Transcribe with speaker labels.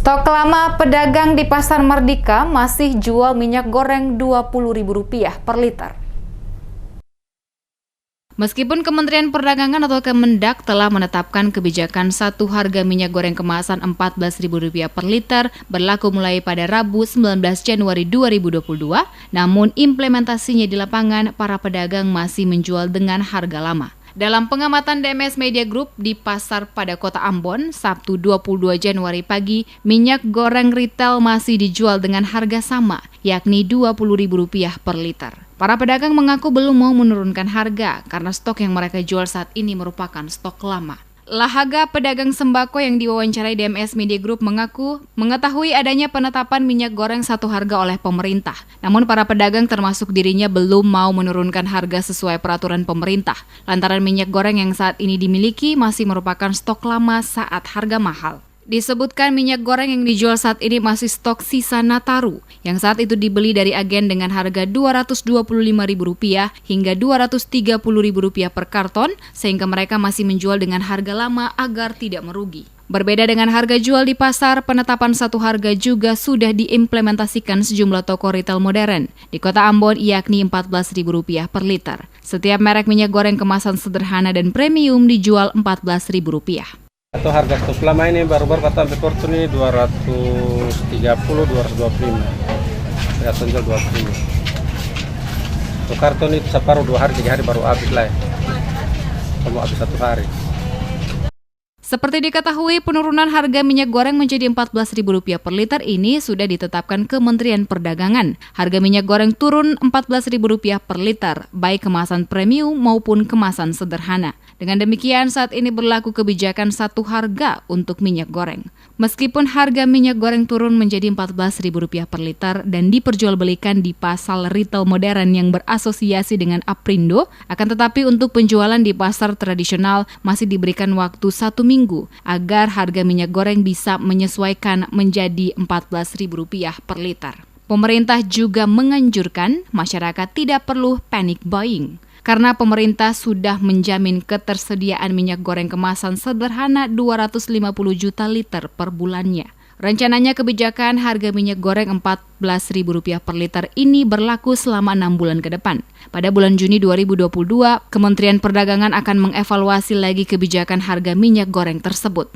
Speaker 1: Stok lama pedagang di Pasar Merdeka masih jual minyak goreng Rp20.000 per liter. Meskipun Kementerian Perdagangan atau Kemendak telah menetapkan kebijakan satu harga minyak goreng kemasan Rp14.000 per liter berlaku mulai pada Rabu 19 Januari 2022, namun implementasinya di lapangan para pedagang masih menjual dengan harga lama. Dalam pengamatan DMS Media Group di pasar pada Kota Ambon, Sabtu 22 Januari pagi, minyak goreng retail masih dijual dengan harga sama, yakni Rp20.000 per liter. Para pedagang mengaku belum mau menurunkan harga karena stok yang mereka jual saat ini merupakan stok lama. Lahaga pedagang sembako yang diwawancarai DMS Media Group mengaku mengetahui adanya penetapan minyak goreng satu harga oleh pemerintah. Namun para pedagang termasuk dirinya belum mau menurunkan harga sesuai peraturan pemerintah, lantaran minyak goreng yang saat ini dimiliki masih merupakan stok lama saat harga mahal. Disebutkan minyak goreng yang dijual saat ini masih stok sisa Nataru, yang saat itu dibeli dari agen dengan harga Rp225.000 hingga Rp230.000 per karton, sehingga mereka masih menjual dengan harga lama agar tidak merugi. Berbeda dengan harga jual di pasar, penetapan satu harga juga sudah diimplementasikan sejumlah toko retail modern di Kota Ambon, yakni Rp14.000 per liter. Setiap merek minyak goreng kemasan sederhana dan premium dijual Rp14.000.
Speaker 2: Atau harga stok lama ini baru-baru kata sampai karton ini 230, 225. Ya jual 25. Untuk karton itu separuh 2 hari, 3 hari baru habis lah. Kamu habis 1 hari.
Speaker 1: Seperti diketahui, penurunan harga minyak goreng menjadi Rp14.000 per liter ini sudah ditetapkan Kementerian Perdagangan. Harga minyak goreng turun Rp14.000 per liter, baik kemasan premium maupun kemasan sederhana. Dengan demikian, saat ini berlaku kebijakan satu harga untuk minyak goreng. Meskipun harga minyak goreng turun menjadi Rp14.000 per liter dan diperjualbelikan di pasar retail modern yang berasosiasi dengan Aprindo, akan tetapi untuk penjualan di pasar tradisional masih diberikan waktu 1 minggu agar harga minyak goreng bisa menyesuaikan menjadi Rp14.000 per liter. Pemerintah juga menganjurkan masyarakat tidak perlu panic buying, karena pemerintah sudah menjamin ketersediaan minyak goreng kemasan sederhana 250 juta liter per bulannya. Rencananya kebijakan harga minyak goreng Rp14.000 per liter ini berlaku selama 6 bulan ke depan. Pada bulan Juni 2022, Kementerian Perdagangan akan mengevaluasi lagi kebijakan harga minyak goreng tersebut.